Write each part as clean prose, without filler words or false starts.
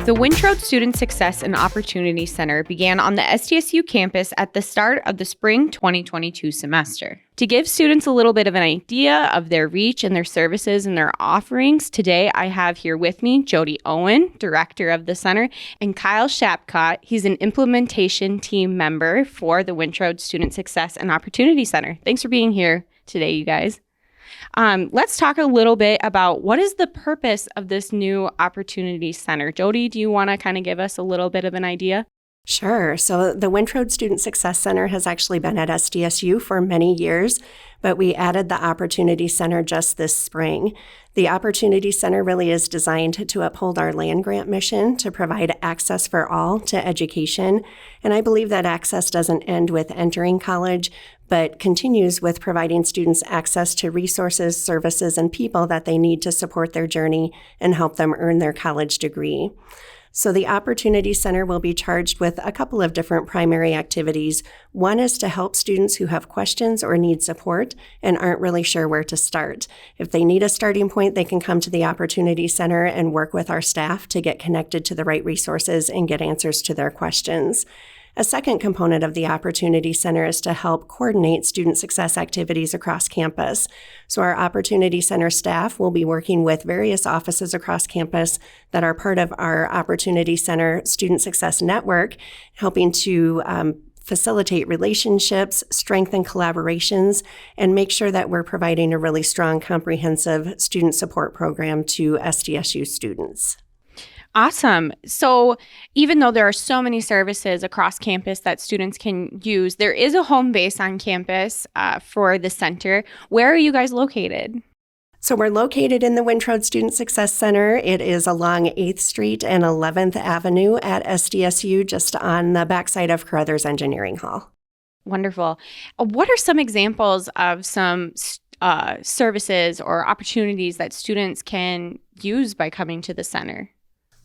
The Wintrode Student Success and Opportunity Center began on the SDSU campus at the start of the spring 2022 semester. To give students a little bit of an idea of their reach and their services and their offerings, today I have here with me Jody Owen, director of the center, and Kyle Shapcott. He's an implementation team member for the Wintrode Student Success and Opportunity Center. Thanks for being here today, you guys. Let's talk a little bit about what is the purpose of this new Opportunity Center. Jody, do you want to kind of give us a little bit of an idea? Sure. So the Wintrode Student Success Center has actually been at SDSU for many years, but we added the Opportunity Center just this spring. The Opportunity Center really is designed to uphold our land grant mission to provide access for all to education. And I believe that access doesn't end with entering college, but continues with providing students access to resources, services, and people that they need to support their journey and help them earn their college degree. So the Opportunity Center will be charged with a couple of different primary activities. One is to help students who have questions or need support and aren't really sure where to start. If they need a starting point, they can come to the Opportunity Center and work with our staff to get connected to the right resources and get answers to their questions. A second component of the Opportunity Center is to help coordinate student success activities across campus. So our Opportunity Center staff will be working with various offices across campus that are part of our Opportunity Center Student Success Network, helping to facilitate relationships, strengthen collaborations, and make sure that we're providing a really strong, comprehensive student support program to SDSU students. Awesome. So even though there are so many services across campus that students can use, there is a home base on campus for the center. Where are you guys located? So we're located in the Wintrode Student Success Center. It is along 8th Street and 11th Avenue at SDSU, just on the backside of Carruthers Engineering Hall. Wonderful. What are some examples of some services or opportunities that students can use by coming to the center?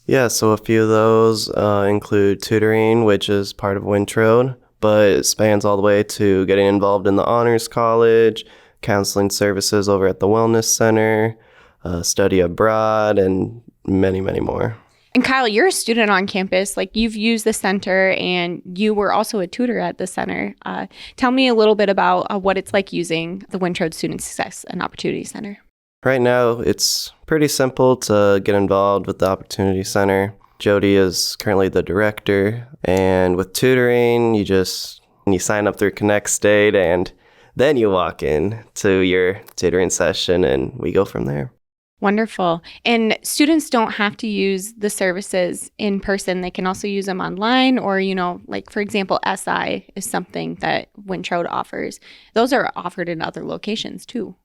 Yeah, so a few of those include tutoring, which is part of Wintrode, but it spans all the way to getting involved in the Honors College, counseling services over at the Wellness Center, study abroad, and many, many more. And Kyle, you're a student on campus. Like, you've used the center and you were also a tutor at the center. Tell me a little bit about what it's like using the Wintrode Student Success and Opportunity Center. Right now, it's pretty simple to get involved with the Opportunity Center. Jody is currently the director, and with tutoring, you sign up through Connect State, and then you walk in to your tutoring session, and we go from there. Wonderful. And students don't have to use the services in person. They can also use them online, or, like, for example, SI is something that Wintrode offers. Those are offered in other locations too.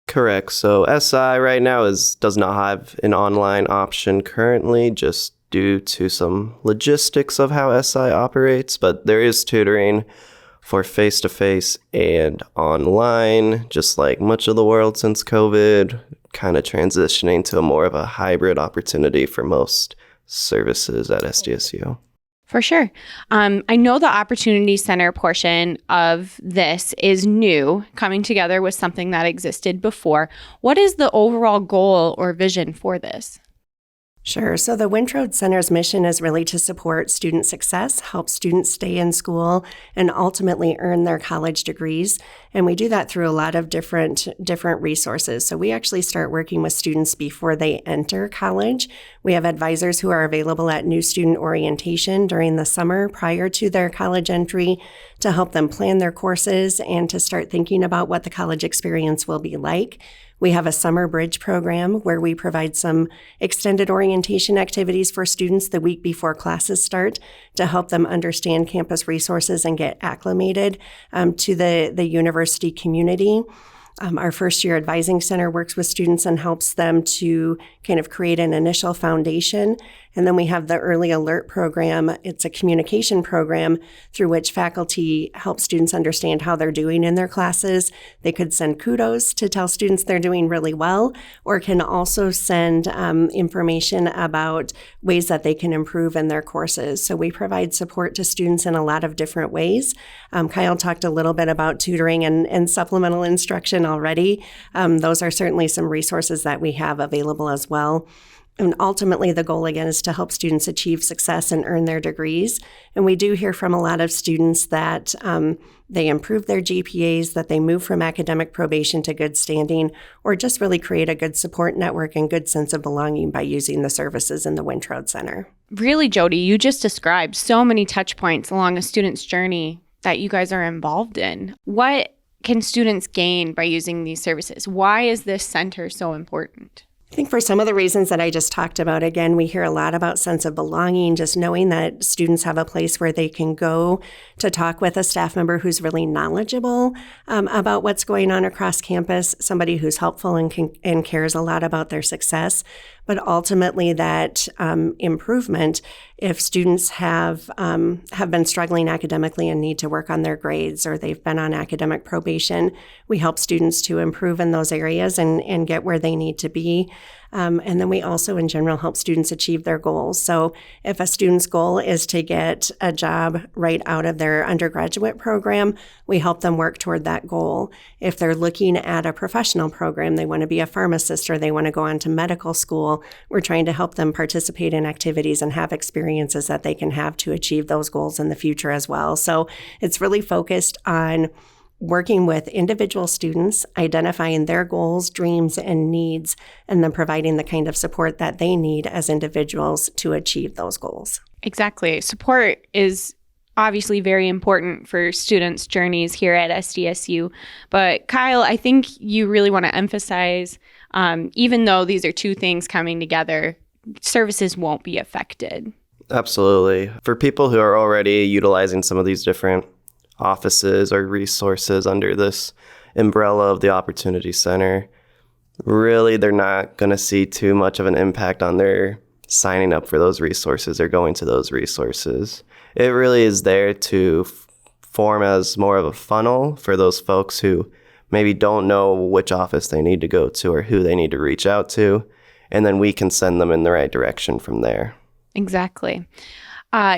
Correct. So SI right now does not have an online option currently, just due to some logistics of how SI operates, but there is tutoring for face-to-face and online, just like much of the world since COVID, kind of transitioning to more of a hybrid opportunity for most services at SDSU. For sure. I know the Opportunity Center portion of this is new, coming together with something that existed before. What is the overall goal or vision for this? Sure. So the Wintrode Center's mission is really to support student success, help students stay in school, and ultimately earn their college degrees. And we do that through a lot of different resources. So we actually start working with students before they enter college. We have advisors who are available at new student orientation during the summer prior to their college entry to help them plan their courses and to start thinking about what the college experience will be like. We have a summer bridge program where we provide some extended orientation activities for students the week before classes start to help them understand campus resources and get acclimated to the university community. Our first year advising center works with students and helps them to kind of create an initial foundation. And then we have the early alert program. It's a communication program through which faculty help students understand how they're doing in their classes. They could send kudos to tell students they're doing really well, or can also send information about ways that they can improve in their courses. So we provide support to students in a lot of different ways. Kyle talked a little bit about tutoring and supplemental instruction already. Those are certainly some resources that we have available as well. And ultimately, the goal again is to help students achieve success and earn their degrees. And we do hear from a lot of students that they improve their GPAs, that they move from academic probation to good standing, or just really create a good support network and good sense of belonging by using the services in the Wintroud Center. Really, Jody, you just described so many touch points along a student's journey that you guys are involved in. What can students gain by using these services? Why is this center so important? I think for some of the reasons that I just talked about, again, we hear a lot about sense of belonging, just knowing that students have a place where they can go to talk with a staff member who's really knowledgeable about what's going on across campus, somebody who's helpful and cares a lot about their success. But ultimately, that improvement, if students have been struggling academically and need to work on their grades, or they've been on academic probation, we help students to improve in those areas and get where they need to be. And then we also, in general, help students achieve their goals. So if a student's goal is to get a job right out of their undergraduate program, we help them work toward that goal. If they're looking at a professional program, they want to be a pharmacist or they want to go on to medical school, we're trying to help them participate in activities and have experiences that they can have to achieve those goals in the future as well. So it's really focused on working with individual students, identifying their goals, dreams, and needs, and then providing the kind of support that they need as individuals to achieve those goals. Exactly. Support is obviously very important for students' journeys here at SDSU. But Kyle, I think you really want to emphasize, even though these are two things coming together, services won't be affected. Absolutely. For people who are already utilizing some of these different offices or resources under this umbrella of the Opportunity Center, really they're not going to see too much of an impact on their signing up for those resources or going to those resources. It really is there to form as more of a funnel for those folks who maybe don't know which office they need to go to or who they need to reach out to, and then we can send them in the right direction from there. Exactly.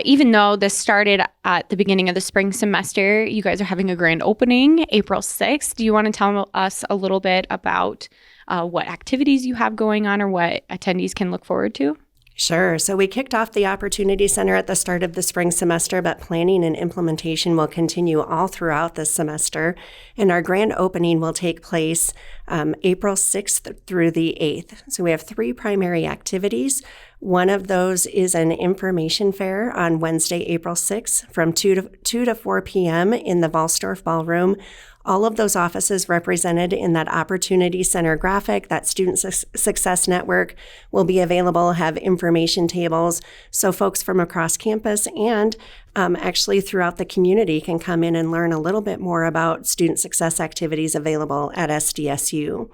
Even though this started at the beginning of the spring semester, you guys are having a grand opening April 6th. Do you want to tell us a little bit about what activities you have going on or what attendees can look forward to? Sure. So we kicked off the Opportunity Center at the start of the spring semester, but planning and implementation will continue all throughout this semester. And our grand opening will take place April 6th through the 8th. So we have 3 primary activities. One of those is an information fair on Wednesday, April 6th from 2 to 4 p.m. in the Volsdorf Ballroom. All of those offices represented in that Opportunity Center graphic, that Student Success Network, will be available, have information tables, so folks from across campus and actually throughout the community can come in and learn a little bit more about student success activities available at SDSU.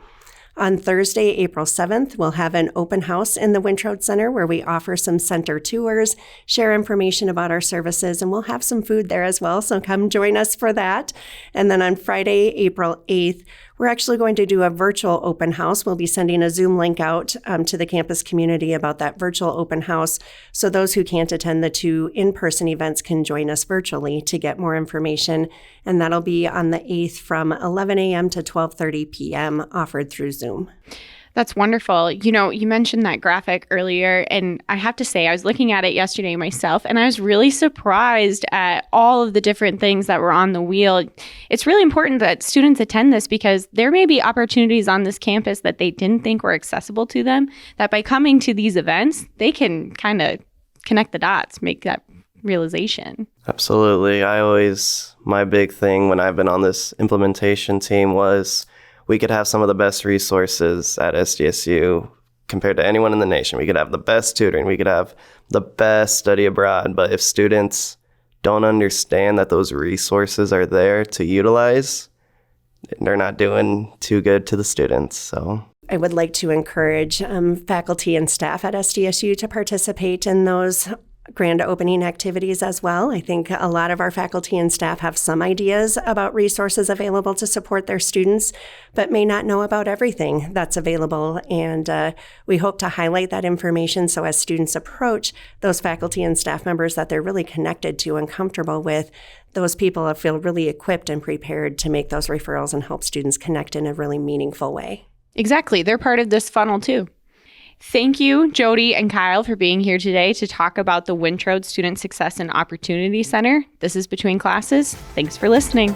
On Thursday, April 7th, we'll have an open house in the Wintroud Center where we offer some center tours, share information about our services, and we'll have some food there as well, so come join us for that. And then on Friday, April 8th, we're actually going to do a virtual open house. We'll be sending a Zoom link out to the campus community about that virtual open house, so those who can't attend the 2 in-person events can join us virtually to get more information. And that'll be on the 8th from 11 a.m. to 12:30 p.m. offered through Zoom. That's wonderful. You know, you mentioned that graphic earlier, and I have to say, I was looking at it yesterday myself, and I was really surprised at all of the different things that were on the wheel. It's really important that students attend this because there may be opportunities on this campus that they didn't think were accessible to them, that by coming to these events, they can kind of connect the dots, make that realization. Absolutely. My big thing when I've been on this implementation team was we could have some of the best resources at SDSU compared to anyone in the nation. We could have the best tutoring. We could have the best study abroad. But if students don't understand that those resources are there to utilize, they're not doing too good to the students. So I would like to encourage faculty and staff at SDSU to participate in those grand opening activities as well. I think a lot of our faculty and staff have some ideas about resources available to support their students, but may not know about everything that's available. And we hope to highlight that information so as students approach those faculty and staff members that they're really connected to and comfortable with, those people feel really equipped and prepared to make those referrals and help students connect in a really meaningful way. Exactly. They're part of this funnel too. Thank you, Jody and Kyle, for being here today to talk about the Wintrode Student Success and Opportunity Center. This is Between Classes. Thanks for listening.